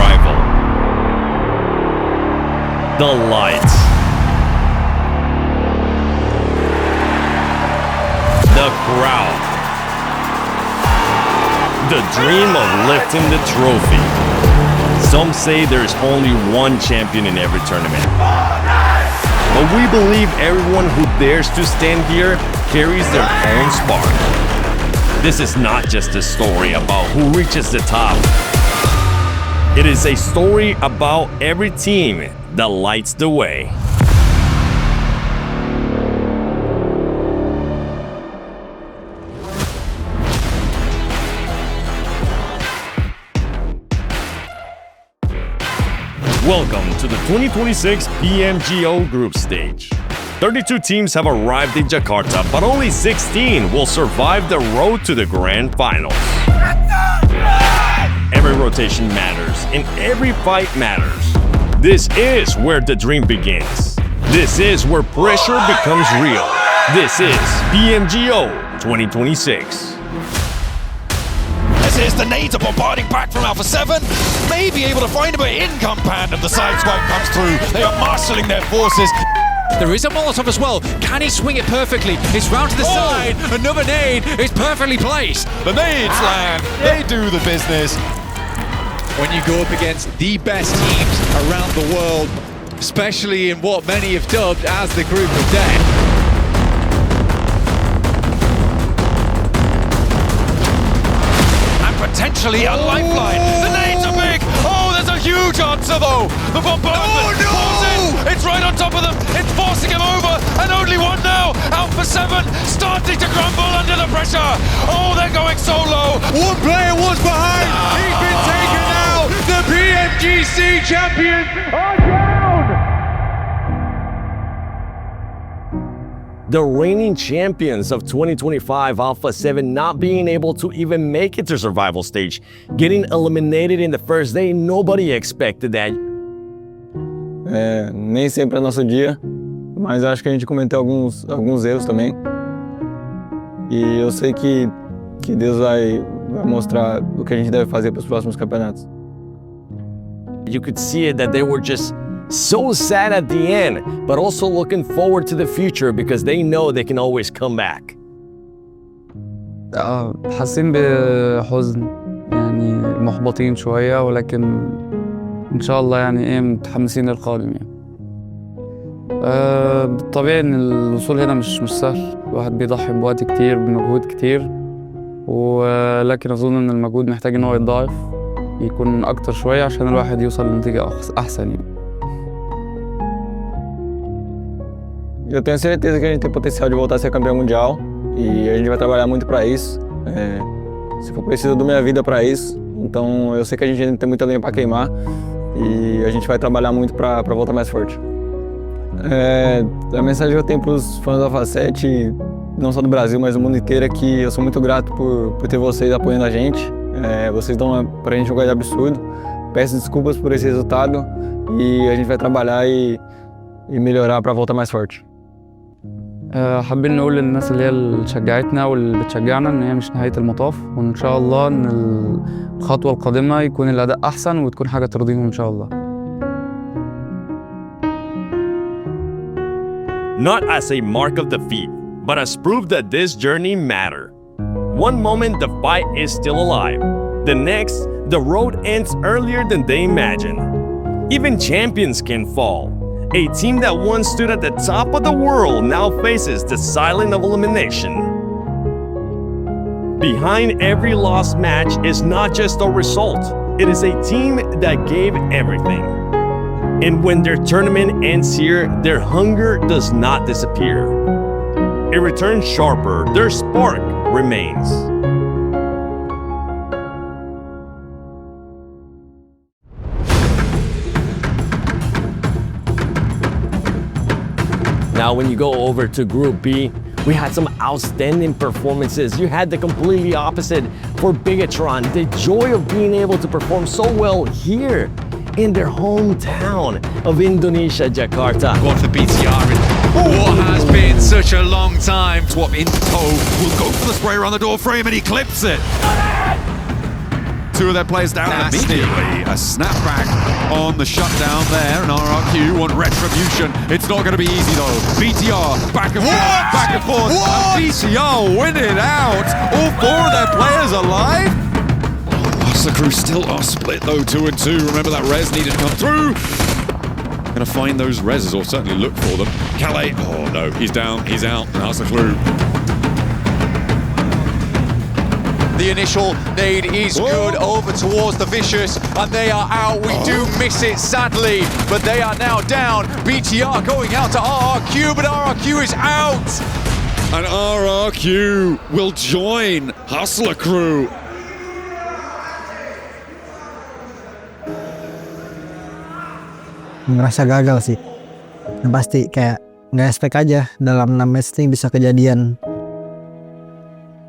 rival. The lights. The crowd. The dream of lifting the trophy. Some say there's only one champion in every tournament. But we believe everyone who dares to stand here carries their own spark. This is not just a story about who reaches the top. It is a story about every team that lights the way. Welcome to the 2026 PMGO Group Stage. 32 teams have arrived in Jakarta, but only 16 will survive the road to the Grand Finals. Every rotation matters, and every fight matters. This is where the dream begins. This is where pressure becomes real. This is PMGO 2026. Here's the nades are bombarding back from Alpha 7. May be able to find him, but income pan and the side swipe comes through. They are marshalling their forces. There is a Molotov as well. Can he swing it perfectly? It's round to the side. Another nade is perfectly placed. The nades land. They do the business. When you go up against the best teams around the world, especially in what many have dubbed as the group of death. Potentially a lifeline. The nades are big. Oh, there's a huge answer though. The bombardment forces. It's right on top of them. It's forcing him over. And only one now. Alpha 7 starting to crumble under the pressure. Oh, they're going so low. One player was behind. He's been taken out. The PMGC champions are down. The reigning champions of 2025, Alpha 7, not being able to even make it to survival stage, getting eliminated in the first day, nobody expected that. Nem sempre é nosso dia, mas acho que a gente cometeu alguns erros também. E eu sei que Deus vai mostrar o que a gente deve fazer para os próximos campeonatos. You could see it that they were just so sad at the end, but also looking forward to the future because they know they can always come back. حاسين بحزن يعني محبطين شوية ولكن إن شاء الله يعني متحمسين للقادم يعني. بالطبيعي إن الوصول هنا مش سهل، الواحد بيضحي بوقت كتير بمجهود كتير، ولكن أظن إن المجهود محتاج إن هو يتضاعف يكون أكتر شوية عشان الواحد يوصل لنتيجة أحسن يعني. Eu tenho certeza que a gente tem potencial de voltar a ser campeão mundial e a gente vai trabalhar muito para isso. Se for preciso, eu dou minha vida para isso. Então eu sei que a gente ainda tem muita lenha para queimar e a gente vai trabalhar muito para voltar mais forte. A mensagem que eu tenho para os fãs da Alpha 7, não só do Brasil, mas do mundo inteiro, é que eu sou muito grato por ter vocês apoiando a gente. Vocês dão para a gente um gás absurdo. Peço desculpas por esse resultado e a gente vai trabalhar e melhorar para voltar mais forte. حابين نقول للناس اللي شجعتنا واللي بتشجعنا ان هي مش نهاية المطاف، وان شاء الله ان الخطوة القادمة يكون الأداء أحسن وتكون حاجة ترضيهم ان شاء الله. Not as a mark of defeat, but as proof that this journey matters. One moment the fight is still alive. The next, the road ends earlier than they imagine. Even champions can fall. A team that once stood at the top of the world now faces the silence of elimination. Behind every lost match is not just a result, it is a team that gave everything. And when their tournament ends here, their hunger does not disappear. It returns sharper, their spark remains. Now, when you go over to Group B, we had some outstanding performances. You had the completely opposite for Bigatron, the joy of being able to perform so well here in their hometown of Indonesia, Jakarta. Going for the BTR in what has been such a long time. Swap into toe, will go for the spray around the door frame and he clips it. two of their players down immediately. A snapback on the shutdown there, and RRQ want retribution. It's not going to be easy though. BTR back and forth, back and forth. And BTR win it out. All four of their players alive. Hustler Crew still are split though, 2 and 2. Remember that res needed to come through. Gonna find those reses, or certainly look for them. Calais, oh no, he's down, he's out. Hustler Crew. The initial nade is good over towards the Vicious, and they are out. We do miss it, sadly, but they are now down. BTR going out to RRQ, but RRQ is out. And RRQ will join Hustler Crew. Ngerasa gagal sih. Yang pasti kayak nggak expect aja dalam 6 match ini bisa kejadian.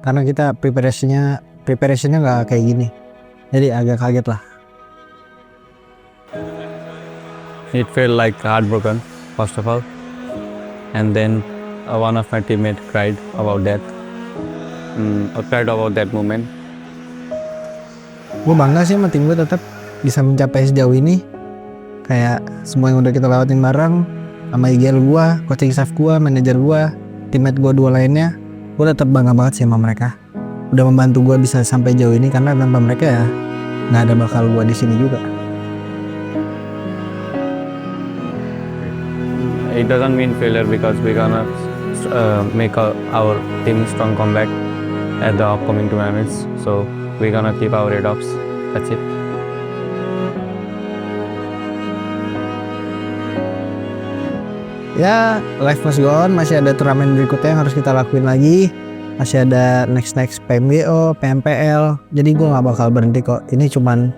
Karena kita preparationnya nggak kayak gini. Jadi agak kaget lah. It felt like heartbroken, first of all. And then one of my teammates cried about that. Cried about that moment. Gue bangga sih sama tim gue tetap bisa mencapai sejauh ini. Kayak semua yang udah kita lewatin bareng, sama IGL gue, coaching staff gue, manajer gue, teammate gue 2 lainnya, gue tetap bangga banget sih sama mereka. Udah membantu gue bisa sampai jauh ini, karena tanpa mereka ya nggak ada bakal gue di sini juga. It doesn't mean failure because we're gonna make our team strong comeback at the upcoming tournaments. So we're gonna keep our head ups. That's it. Ya, life must go on, masih ada turnamen berikutnya yang harus kita lakuin lagi. Masih ada next PMGO, PMPL. Jadi gue gak bakal berhenti kok. Ini cuman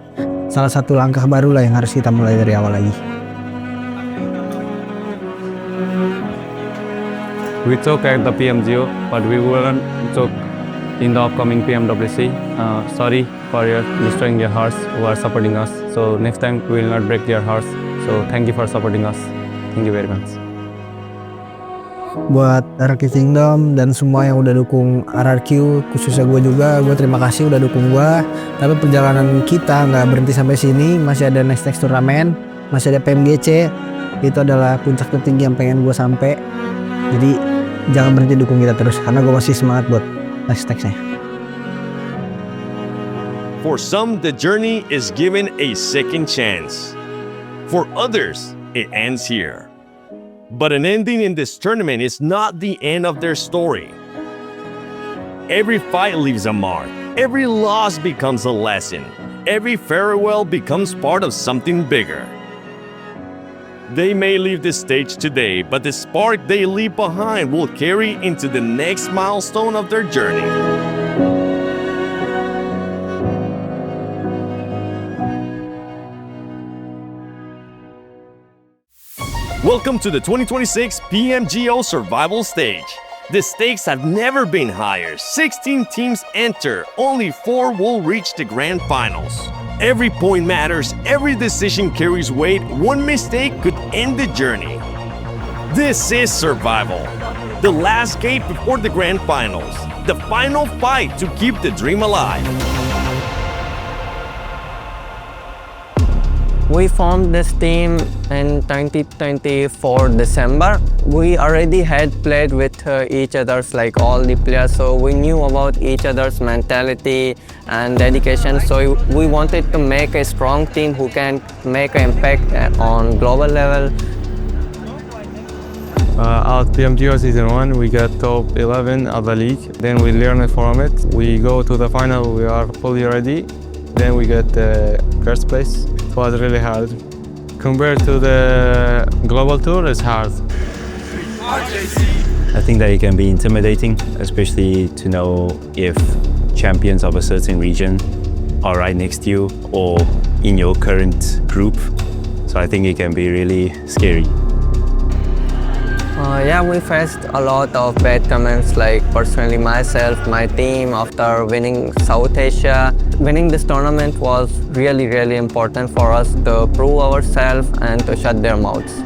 salah satu langkah baru lah yang harus kita mulai dari awal lagi. We took at the PMGO, but we wouldn't took in the upcoming PMWC. Sorry for destroying your hearts who are supporting us. So next time we will not break their hearts. So thank you for supporting us. Thank you very much. Buat RRQ Kingdom dan semua yang udah dukung RRQ, khususnya gue juga, gue terima kasih udah dukung gue. Tapi perjalanan kita nggak berhenti sampai sini, masih ada next turnamen, masih ada PMGC. Itu adalah puncak tertinggi yang pengen gue sampai. Jadi jangan berhenti dukung kita terus, karena gue masih semangat buat nextnya. For some, the journey is given a second chance. For others, it ends here. But an ending in this tournament is not the end of their story. Every fight leaves a mark. Every loss becomes a lesson. Every farewell becomes part of something bigger. They may leave this stage today, but the spark they leave behind will carry into the next milestone of their journey. Welcome to the 2026 PMGO Survival Stage. The stakes have never been higher. 16 teams enter, only 4 will reach the grand finals. Every point matters, every decision carries weight. One mistake could end the journey. This is survival. The last gate before the grand finals. The final fight to keep the dream alive. We formed this team in 2024 December. We already had played with each other's, like all the players, so we knew about each other's mentality and dedication. So we wanted to make a strong team who can make an impact on global level. At PMGO Season 1, we got top 11 of the league. Then we learned from it. We go to the final, we are fully ready. Then we get the first place. It was really hard. Compared to the global tour, it's hard. I think that it can be intimidating, especially to know if champions of a certain region are right next to you or in your current group. So I think it can be really scary. Yeah, we faced a lot of bad comments, like personally myself, my team, after winning South Asia. Winning this tournament was really, really important for us to prove ourselves and to shut their mouths.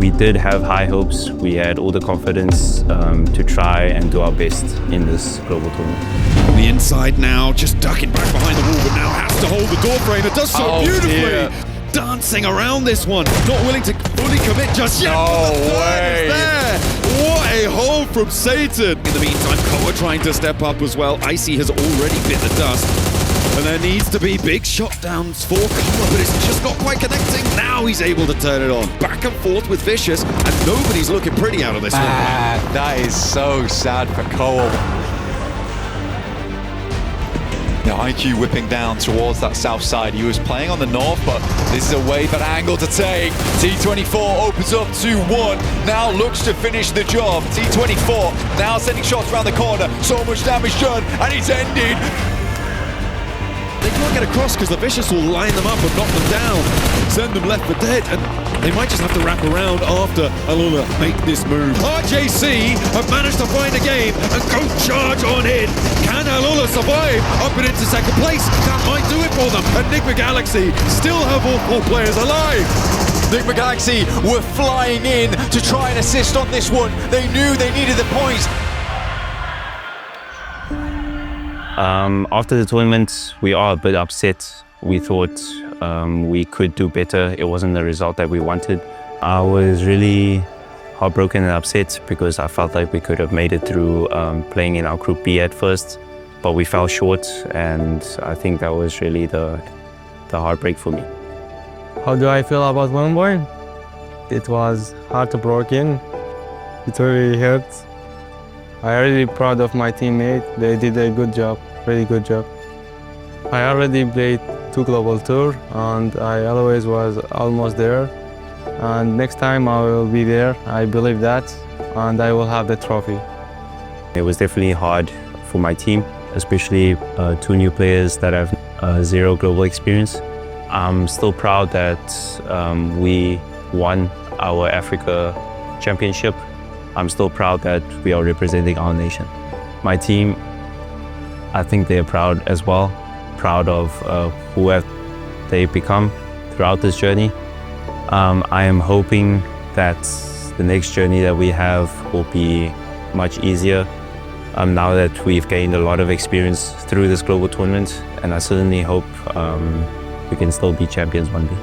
We did have high hopes. We had all the confidence to try and do our best in this global tournament. On the inside now, just ducking back behind the wall, but now has to hold the door frame. It does so beautifully. Dear. Dancing around this one, not willing to fully commit just yet. No but the third way. is there. What a hold from Satan. In the meantime, Koa trying to step up as well. Icy has already bit the dust. And there needs to be big shot downs for Koa, but it's just not quite connecting. Now he's able to turn it on. Back and forth with Vicious, and nobody's looking pretty out of this one. That is so sad for Koa. Now IQ whipping down towards that south side. He was playing on the north, but this is a way for angle to take. T24 opens up 2-1. Now looks to finish the job. T24 now sending shots around the corner. So much damage done, and it's ended. They can't get across because the Vicious will line them up and knock them down, send them left for dead, and they might just have to wrap around after Alula make this move. RJC have managed to find a game and go charge on in. Can Alula survive up and into second place? That might do it for them. Enigma Galaxy still have all 4 players alive. Enigma Galaxy were flying in to try and assist on this one. They knew they needed the points. After the tournament, we are a bit upset. We thought we could do better. It wasn't the result that we wanted. I was really heartbroken and upset because I felt like we could have made it through playing in our Group B at first, but we fell short, and I think that was really the heartbreak for me. How do I feel about Wimbledon? It was heartbroken. It really hurt. I'm really proud of my teammate. They did a good job, really good job. I already played 2 global tours, and I always was almost there. And next time I will be there, I believe that, and I will have the trophy. It was definitely hard for my team, especially 2 new players that have 0 global experience. I'm still proud that we won our Africa Championship. I'm still proud that we are representing our nation. My team, I think they're proud as well, proud of who have they become throughout this journey. I am hoping that the next journey that we have will be much easier now that we've gained a lot of experience through this global tournament, and I certainly hope we can still be champions one day.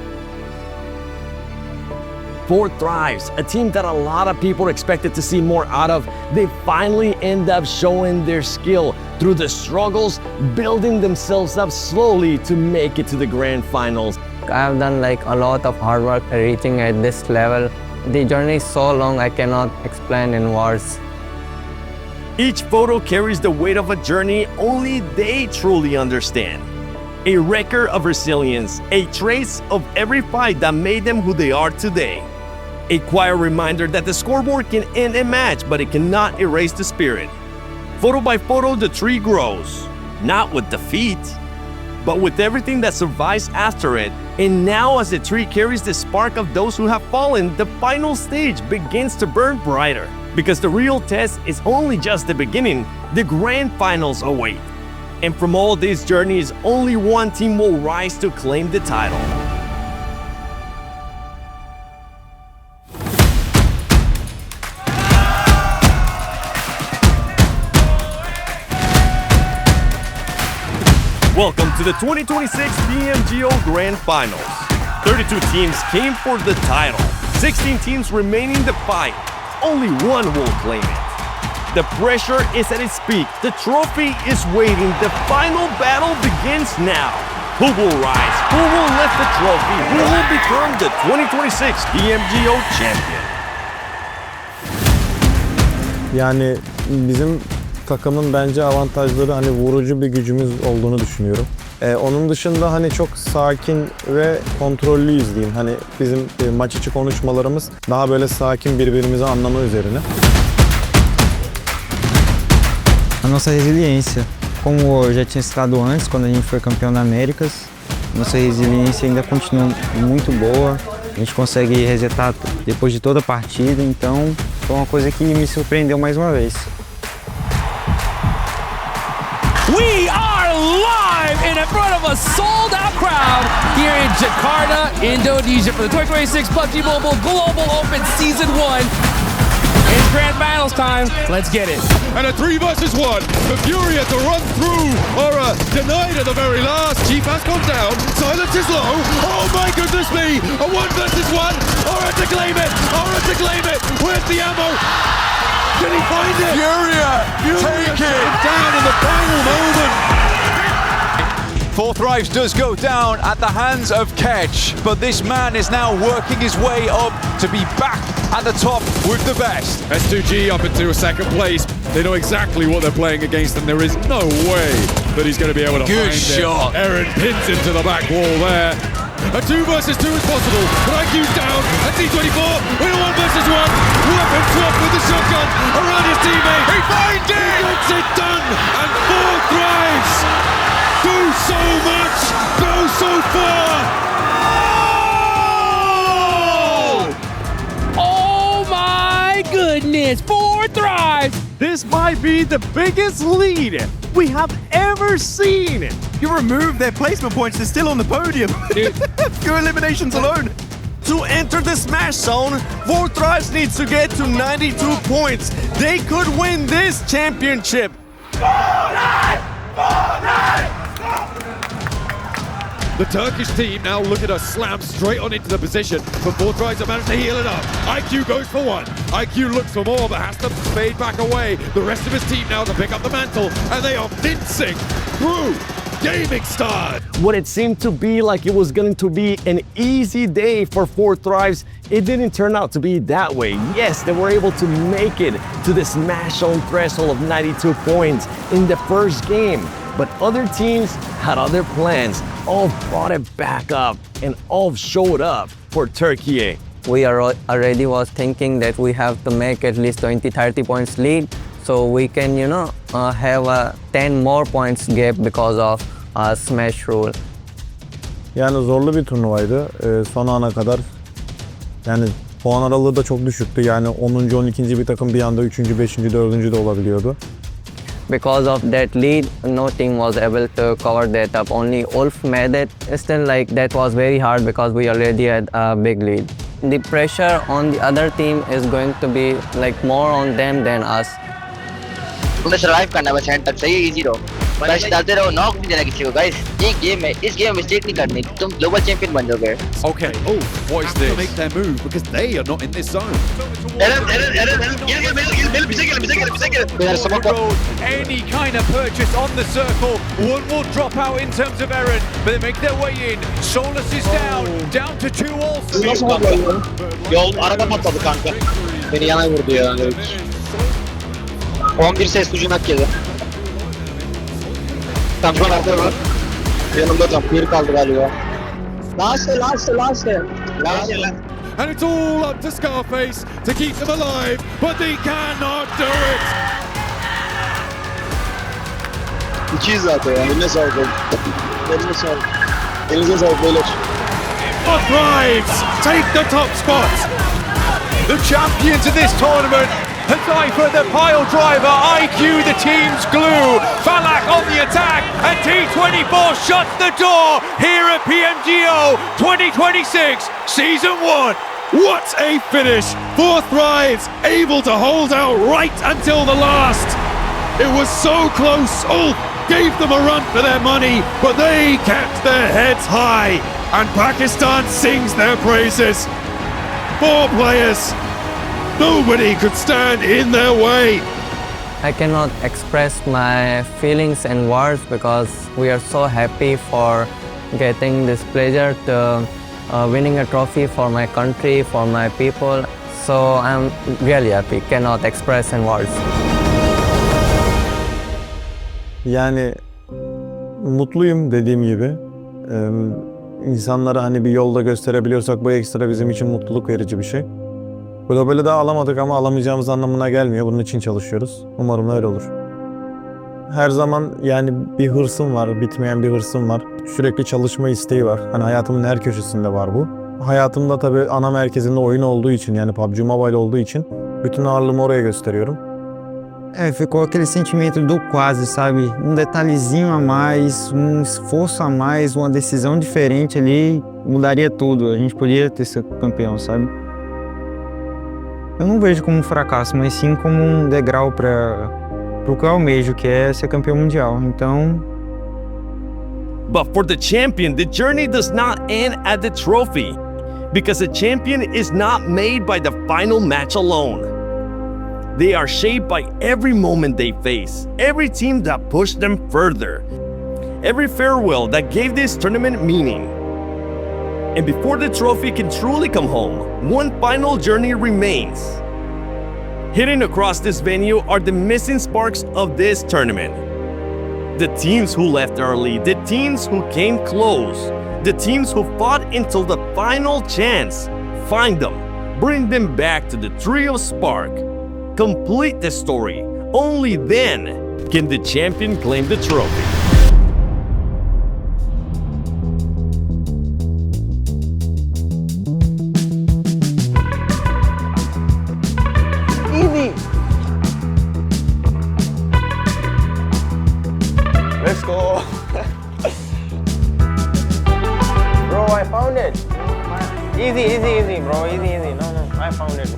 4 Thrives, a team that a lot of people expected to see more out of. They finally end up showing their skill through the struggles, building themselves up slowly to make it to the grand finals. I have done like a lot of hard work reaching at this level. The journey is so long I cannot explain in words. Each photo carries the weight of a journey only they truly understand. A record of resilience, a trace of every fight that made them who they are today. A quiet reminder that the scoreboard can end a match, but it cannot erase the spirit. Photo by photo, the tree grows, not with defeat, but with everything that survives after it. And now as the tree carries the spark of those who have fallen, the final stage begins to burn brighter. Because the real test is only just the beginning, the grand finals await. And from all these journeys, only one team will rise to claim the title. Welcome to the 2026 PMGO Grand Finals. 32 teams came for the title. 16 teams remain in the fight. Only one will claim it. The pressure is at its peak. The trophy is waiting. The final battle begins now. Who will rise? Who will lift the trophy? Who will become the 2026 PMGO champion? Yani bizim takımın bence avantajları hani vurucu bir gücümüz olduğunu düşünüyorum. Onun dışında hani çok sakin ve kontrollüyüz diyeyim. Hani bizim maç içi konuşmalarımız daha böyle sakin birbirimizi anlama üzerine. A nossa resiliência, como eu já tinha citado antes, quando a gente foi campeão da Américas, nossa resiliência ainda continua muito boa. A gente consegue resetar depois de toda a partida, então foi uma coisa que me surpreendeu mais uma vez. We are live in a front of a sold-out crowd here in Jakarta, Indonesia for the 2026 PUBG Mobile Global Open Season 1. It's grand finals time. Let's get it. And a 3 versus 1. The Fury had to run through or denied at the very last. Chief has gone down. Silence is low. Oh my goodness me. A 1 versus 1. Aura to claim it. Aura to claim it. Where's the ammo? Can he find it? Furia, take it. Down in the final moment. 4 Thrives does go down at the hands of Kedge, but this man is now working his way up to be back at the top with the best. S2G up into a second place. They know exactly what they're playing against, and there is no way that he's going to be able to Good find shot. it. Aaron pins into the back wall there. A 2 versus 2 is possible, but IQ's down. And T24 with a 1 versus 1. Weapon swap with the shotgun around his teammate. He finds it! He gets it done! And 4 Thrives do so much, go so far! Oh my goodness, 4 Thrives! This might be the biggest lead we have ever seen. You remove their placement points, they're still on the podium. Few eliminations alone. To enter the Smash Zone, 4 Thrives needs to get to 92 points. They could win this championship. The Turkish team now look at us slam straight on into the position, but 4 Thrives have managed to heal it up. IQ goes for 1. IQ looks for more, but has to fade back away. The rest of his team now to pick up the mantle, and they are mincing through Gaming Stars. What it seemed to be like it was going to be an easy day for 4 Thrives, it didn't turn out to be that way. Yes, they were able to make it to the Smash Zone threshold of 92 points in the first game. But other teams had other plans. All brought it back up and all showed up for Turkey. We already was thinking that we have to make at least 20-30 points lead, so we can, have a 10 more points gap because of smash rule. Yani zorlu bir turnuvaydı. Son ana kadar yani puan aralığı da çok düşüktü. Yani 10. 12. bir takım bir anda 3. 5. 4. de olabiliyordu. Because of that lead, no team was able to cover that up. Only Ulf made it. Still, that was very hard because we already had a big lead. The pressure on the other team is going to be more on them than us. तुमने survive करना बस and तक सही easy रहो बस डालते रहो knock नहीं देना किसी को गाइस ये गेम है इस गेम में मिस्टेक नहीं करनी तुम ग्लोबल चैंपियन बन जाओगे Okay, what is Have this? to make their move because they are not in this zone. Any kind of purchase on the circle. One will drop out in terms of Eren, but they make their way in. Solus is down to 2 also. Yol araba patladı kanka. Beni yana vurdu ya. 11 ses ucuna geldi. Kamçı nerede var? Yanımda tam bir kaldı galiba. Last. And it's all up to Scarface to keep them alive, but they cannot do it. 200 zaten ya. Eline sağlık. Elinize sağlık beyler. 4 Thrives take the top spot. The champions of this tournament. Haifa the pile driver, IQ the team's glue, Falak on the attack, and T24 shuts the door here at PMGO 2026 Season 1. What a finish! 4 Thrives able to hold out right until the last. It was so close. Ulf gave them a run for their money, but they kept their heads high, and Pakistan sings their praises. 4 players. Nobody could stand in their way. I cannot express my feelings and words because we are so happy for getting this pleasure to winning a trophy for my country, for my people. So I'm really happy, cannot express in words. Yani mutluyum dediğim gibi. İnsanlara hani bir yolda gösterebiliyorsak bu ekstra bizim için mutluluk verici bir şey. Globali daha alamadık ama alamayacağımız anlamına gelmiyor. Bunun için çalışıyoruz. Umarım öyle olur. Her zaman yani bir hırsım var, bitmeyen bir hırsım var. Sürekli çalışma isteği var. Hani hayatımın her köşesinde var bu. Hayatımda tabii ana merkezinde oyun olduğu için yani PUBG Mobile olduğu için bütün ağırlığımı oraya gösteriyorum. Ficou aquele sentimento do quase, sabe? Um detalhezinho a mais, um esforço a mais, uma decisão diferente ali, mudaria tudo. A gente podia ter sido campeão, sabe? Eu não vejo como um fracasso, mas sim como um degrau para o que eu almejo, que é ser campeão mundial. Então... But for the champion, the journey does not end at the trophy, because a champion is not made by the final match alone. They are shaped by every moment they face, every team that pushed them further, every farewell that gave this tournament meaning. And before the trophy can truly come home, one final journey remains. Hidden across this venue are the missing sparks of this tournament. The teams who left early, the teams who came close, the teams who fought until the final chance. Find them, bring them back to the trio spark. Complete the story. Only then can the champion claim the trophy. Easy. Let's go. Bro, I found it. Easy, bro. Easy. No, I found it.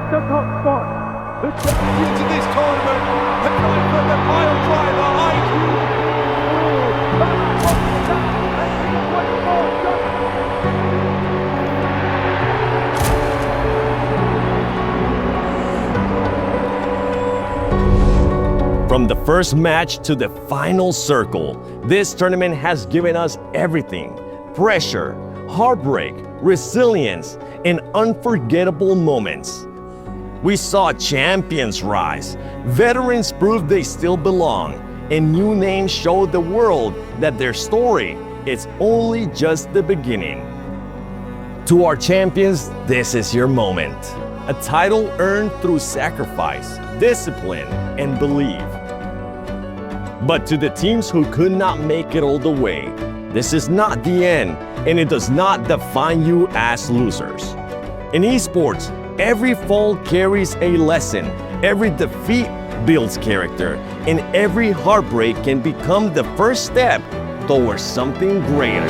The top spot. The champions of this tournament have come from the pile driver IQ. From the first match to the final circle, this tournament has given us everything: pressure, heartbreak, resilience, and unforgettable moments. We saw champions rise, veterans prove they still belong, and new names show the world that their story is only just the beginning. To our champions, this is your moment. A title earned through sacrifice, discipline, and belief. But to the teams who could not make it all the way, this is not the end, and it does not define you as losers. In esports, every fall carries a lesson, every defeat builds character, and every heartbreak can become the first step towards something greater.